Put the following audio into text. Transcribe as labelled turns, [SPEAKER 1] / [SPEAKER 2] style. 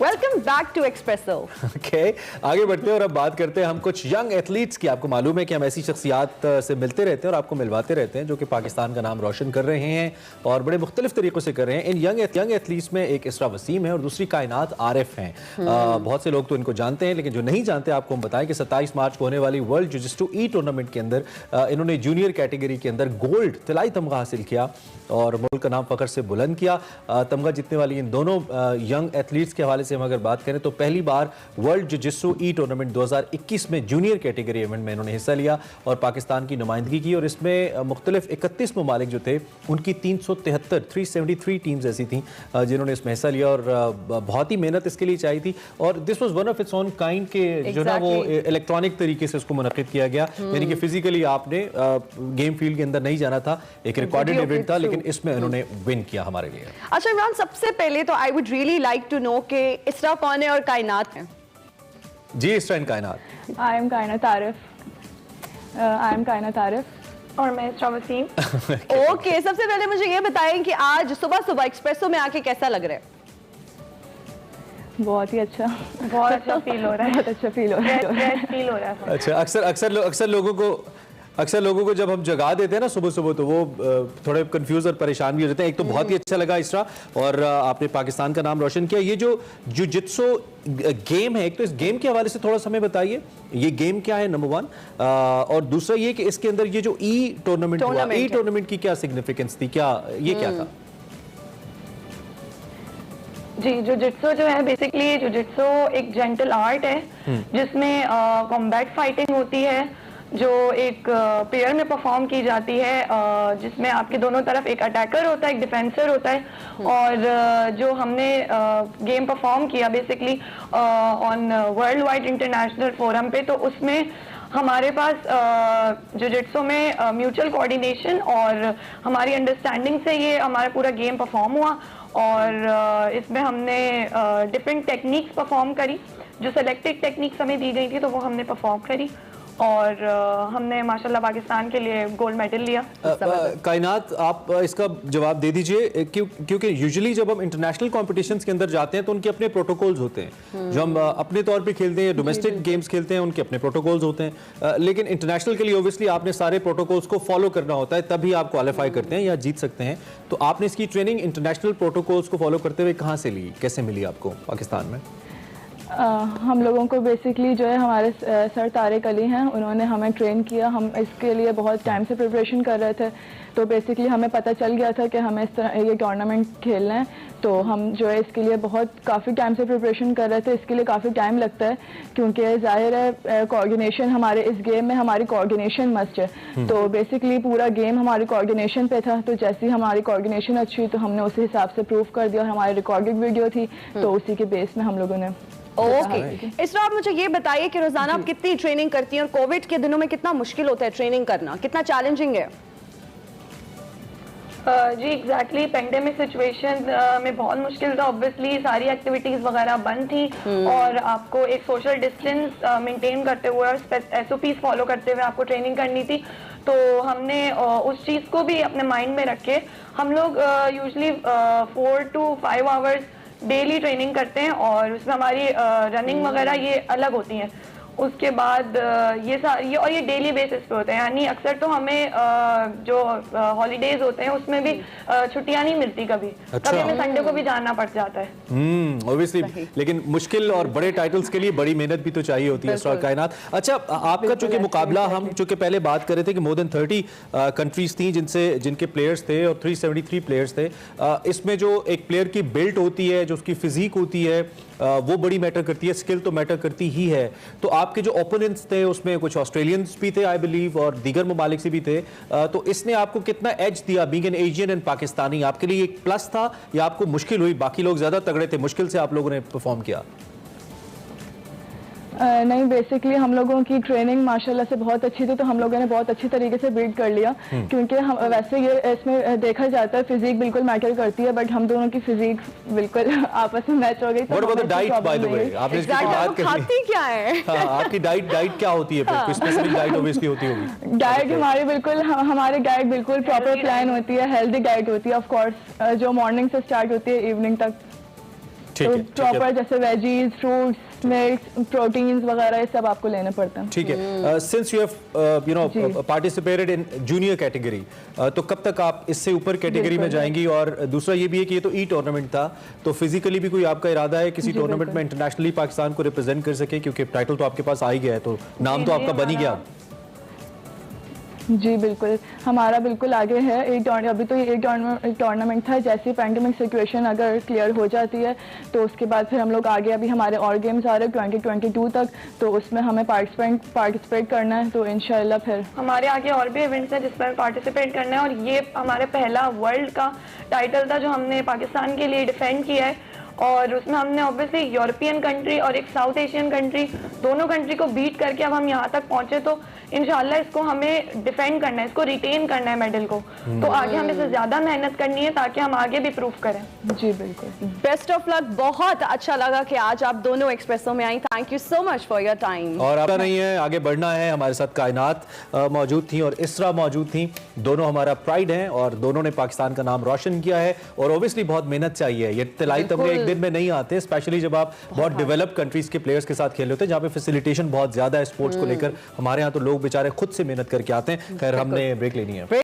[SPEAKER 1] Welcome back to Expresso.
[SPEAKER 2] Okay, आगे बढ़ते हैं और अब बात करते हैं हम कुछ यंग एथलीट्स की। आपको मालूम है कि हम ऐसी शख्सियात से मिलते रहते हैं और आपको मिलवाते रहते हैं जो कि पाकिस्तान का नाम रोशन कर रहे हैं और बड़े मुख्तलिफ तरीक़ों से कर रहे हैं। इन यंग एथलीट्स में एक इसरा वसीम है और दूसरी कायनात आरिफ हैं। बहुत से लोग तो इनको जानते हैं, लेकिन जो नहीं जानते आपको हम बताएं कि 27 मार्च को होने वाली वर्ल्ड जिजिस्टू ई टूर्नामेंट के अंदर इन्होंने जूनियर कैटेगरी के अंदर गोल्ड तिलाई तमगा हासिल किया और मुल्क का नाम फ़ख्र से बुलंद किया। तमगा जीतने वाली इन दोनों यंग एथलीट्स के हवाले से हम अगर बात करें तो पहली बार वर्ल्ड जिजिस्टू ई टूर्नामेंट 2021 में जूनियर कैटेगरी इवेंट में इन्होंने हिस्सा लिया और पाकिस्तान की नुमाइंदगी की और इसमें मुख्तलिफ 31 ममालिक जो थे उनकी 373 टीम्स ऐसी थी जिन्होंने इसमें हिस्सा लिया और बहुत ही मेहनत इसके लिए चाहिए थी और this was one of its own kind के जो ना वो इलेक्ट्रॉनिक तरीके से उसको मुनक्किद किया गया, यानी कि फिजिकली आपने गेम फील्ड के अंदर नहीं जाना था, एक रिकॉर्डेड इवेंट था, लेकिन इसमें उन्होंने विन किया हमारे लिए।
[SPEAKER 1] अच्छा इमरान, सबसे पहले तो I would really like to know कि इसरा कौन है और कायनात है।
[SPEAKER 2] जी इसरा एंड कायनात।
[SPEAKER 3] आई एम कायनात आरिफ
[SPEAKER 4] और मैं इसरा वसीम।
[SPEAKER 1] ओके, सबसे पहले मुझे ये बताएं कि आज सुबह सुबह एक्सप्रेसो में आके कैसा लग रहा है?
[SPEAKER 3] बहुत ही अच्छा,
[SPEAKER 4] बहुत अच्छा फील हो रहा है।
[SPEAKER 3] बहुत अच्छा फील हो रहा है।
[SPEAKER 4] फील हो रहा है।
[SPEAKER 2] अच्छा, अक्सर लोगों को जब हम जगा देते हैं ना सुबह सुबह तो वो थोड़े कंफ्यूज और परेशान भी हो जाते हैं। एक तो बहुत ही अच्छा लगा इसरा और आपने पाकिस्तान का नाम रोशन किया। ये जो जुजित्सो गेम है, एक तो इस गेम के हवाले से थोड़ा समय बताइए, ये गेम क्या है नंबर 1, और दूसरा ये कि इसके अंदर ये जो ई टूर्नामेंट हुआ, ई टूर्नामेंट की क्या सिग्निफिकेंस थी, क्या ये क्या था?
[SPEAKER 4] जी, जुजित्सो जो है बेसिकली जुजित्सो एक जेंटल आर्ट है जिसमें कॉम्बैट फाइटिंग होती है जो एक पेयर में परफॉर्म की जाती है, जिसमें आपके दोनों तरफ एक अटैकर होता है, एक डिफेंसर होता है। और जो हमने गेम परफॉर्म किया basically on world wide international forum पे, तो उसमें हमारे पास जुजित्सो में म्यूचुअल कोऑर्डिनेशन और हमारी अंडरस्टैंडिंग से ये हमारा पूरा गेम परफॉर्म हुआ और इसमें हमने डिफरेंट टेक्निक्स परफॉर्म करी, जो सेलेक्टेड टेक्निक्स हमें दी गई थी तो वो हमने परफॉर्म करी और हमने माशाल्लाह पाकिस्तान के लिए गोल्ड मेडल लिया।
[SPEAKER 2] कायनात, आप इसका जवाब दे दीजिए क्योंकि यूजुअली जब हम इंटरनेशनल कॉम्पिटिशन्स के अंदर जाते हैं तो उनके अपने प्रोटोकॉल्स होते हैं। जो हम अपने तौर पे खेलते हैं, डोमेस्टिक गेम्स खेलते हैं, उनके अपने प्रोटोकॉल्स होते हैं, लेकिन इंटरनेशनल के लिए ओब्वियसली आपने सारे प्रोटोकॉल्स को फॉलो करना होता है, तभी आप क्वालिफाई करते हैं या जीत सकते हैं। तो आपने इसकी ट्रेनिंग इंटरनेशनल प्रोटोकॉल्स को फॉलो करते हुए कहाँ से ली, कैसे मिली आपको पाकिस्तान में?
[SPEAKER 3] हम लोगों को बेसिकली जो है हमारे सर तारिक अली हैं, उन्होंने हमें ट्रेन किया। हम इसके लिए बहुत टाइम से प्रिपरेशन कर रहे थे, तो बेसिकली हमें पता चल गया था कि हमें इस तरह ये टूर्नामेंट खेलना है, तो हम जो है इसके लिए काफ़ी टाइम से प्रिपरेशन कर रहे थे। इसके लिए काफ़ी टाइम लगता है क्योंकि जाहिर है कोऑर्डिनेशन, हमारे इस गेम में हमारी कोऑर्डिनेशन मस्ट है। तो बेसिकली पूरा गेम हमारी कोऑर्डिनेशन पे था, तो जैसे ही हमारी कोऑर्डिनेशन अच्छी हुई तो हमने उसी हिसाब से प्रूव कर दिया और हमारी रिकॉर्डेड वीडियो थी तो उसी के बेस में हम लोगों ने।
[SPEAKER 1] ओके, इसरा आप मुझे ये बताइए कि रोजाना आप कितनी ट्रेनिंग करती हैं और कोविड के दिनों में कितना मुश्किल होता है ट्रेनिंग करना, कितना चैलेंजिंग है?
[SPEAKER 4] जी एग्जैक्टली, पेंडेमिक सिचुएशन में बहुत मुश्किल था। ऑब्वियसली सारी एक्टिविटीज वगैरह बंद थी और आपको एक सोशल डिस्टेंस मेंटेन करते हुए और SOPs फॉलो करते हुए आपको ट्रेनिंग करनी थी। तो हमने उस चीज़ को भी अपने माइंड में रखे हम लोग usually 4 to 5 hours daily training करते हैं और उसमें हमारी रनिंग वगैरह ये अलग होती हैं। उसके बाद ये डेली बेसिस पे होते हैं, यानी अक्सर तो हमें जो हॉलीडेज होते हैं उसमें भी छुट्टियां नहीं मिलती कभी।
[SPEAKER 2] अच्छा।
[SPEAKER 4] कभी हमें संडे को भी जाना पड़ जाता है।
[SPEAKER 2] ऑब्वियसली, लेकिन मुश्किल और बड़े टाइटल्स के लिए बड़ी मेहनत भी तो चाहिए होती है इसरा, कायनात। अच्छा, आपका चूंकि मुकाबला, हम चूंकि पहले बात कर रहे थे कि मोर देन 30 कंट्रीज थी जिनके प्लेयर्स थे और 373 प्लेयर्स थे। इसमें जो एक प्लेयर की बिल्ट होती है, जो उसकी फिजिक होती है, वो बड़ी मैटर करती है, स्किल तो मैटर करती ही है। तो आपके जो ओपोनेंट्स थे उसमें कुछ ऑस्ट्रेलियंस भी थे आई बिलीव और दीगर ममालिक से भी थे, तो इसने आपको कितना एज दिया being an Asian and Pakistani? आपके लिए एक प्लस था या आपको मुश्किल हुई? बाकी लोग ज्यादा तगड़े थे, मुश्किल से आप लोगों ने परफॉर्म किया?
[SPEAKER 3] नहीं, बेसिकली हम लोगों की ट्रेनिंग माशाल्लाह से बहुत अच्छी थी, तो हम लोगों ने बहुत अच्छी तरीके से बिल्ड कर लिया। क्योंकि हम वैसे ये इसमें देखा जाता है फिजिक बिल्कुल मैटर करती है, बट हम दोनों की फिजिक बिल्कुल आपस में मैच हो गई।
[SPEAKER 2] What about the diet, by the way? आपने इसकी बात करी,
[SPEAKER 1] खाती क्या है?
[SPEAKER 2] आपकी डाइट क्या होती है? कोई स्पेसिफिक डाइट ऑब्वियसली होती होगी।
[SPEAKER 3] डाइट हमारी बिल्कुल हमारी डाइट बिल्कुल प्रॉपर प्लान होती है, हेल्दी डाइट होती है ऑफ कोर्स, जो मॉर्निंग से स्टार्ट होती है इवनिंग तक।
[SPEAKER 2] ठीक
[SPEAKER 3] तो
[SPEAKER 2] है, ठीक है।
[SPEAKER 3] प्रॉपर जैसे वेजीज, फ्रूट्स, मिल्क, प्रोटीन्स वगैरह ये सब आपको लेने पड़ते हैं।
[SPEAKER 2] ठीक है। Since you have you know participated in junior category, तो कब तक आप इससे ऊपर कैटेगरी में जाएंगी? और दूसरा ये भी है कि ये तो ई टूर्नामेंट था, तो फिजिकली भी कोई आपका इरादा है किसी टूर्नामेंट में इंटरनेशनली पाकिस्तान को रिप्रेजेंट कर सके? क्योंकि टाइटल तो आपके पास आ ही गया है, तो नाम तो आपका बन ही गया।
[SPEAKER 3] जी बिल्कुल, हमारा बिल्कुल आगे है। अभी तो ये टूर्नामेंट था, जैसे पैंडेमिक सिचुएशन अगर क्लियर हो जाती है तो उसके बाद फिर हम लोग आगे, अभी हमारे और गेम्स आ रहे हैं 2022 तक, तो उसमें हमें पार्टिसिपेट करना है। तो इंशाल्लाह फिर
[SPEAKER 4] हमारे आगे और भी इवेंट्स हैं जिस पर पार्टिसिपेट करना है, और ये हमारे पहला वर्ल्ड का टाइटल था जो हमने पाकिस्तान के लिए डिफेंड किया है, और उसमें हमने ऑब्वियसली यूरोपियन कंट्री और एक साउथ एशियन कंट्री, दोनों कंट्री को बीट करके अब हम यहाँ तक पहुंचे। तो इंशाल्लाह इसको हमें डिफेंड करना है, इसको रिटेन करना है मेडल को। तो आगे हमें इससे ज्यादा मेहनत करनी है ताकि हम आगे भी प्रूव करें।
[SPEAKER 3] जी बिल्कुल।
[SPEAKER 1] Best of luck. बहुत अच्छा लगा कि आज आप दोनों एक्सप्रेसो में आई। Thank you so much for your time.
[SPEAKER 2] और आपका नहीं है, आगे बढ़ना है। हमारे साथ कायनात मौजूद थी और इसरा मौजूद थी, दोनों हमारा प्राइड हैं और दोनों ने पाकिस्तान का नाम रोशन किया है। और ओबियसली बहुत मेहनत चाहिए, ये तिलाई तमगे एक दिन में नहीं आते, स्पेशली जब आप बहुत डेवलप कंट्रीज के प्लेयर्स के साथ खेल रहे होते हैं जहाँ पे फैसिलिटेशन बहुत ज्यादा है स्पोर्ट्स को लेकर। हमारे यहाँ तो लोग बेचारे खुद से मेहनत करके आते हैं। खैर, हमने ब्रेक लेनी है।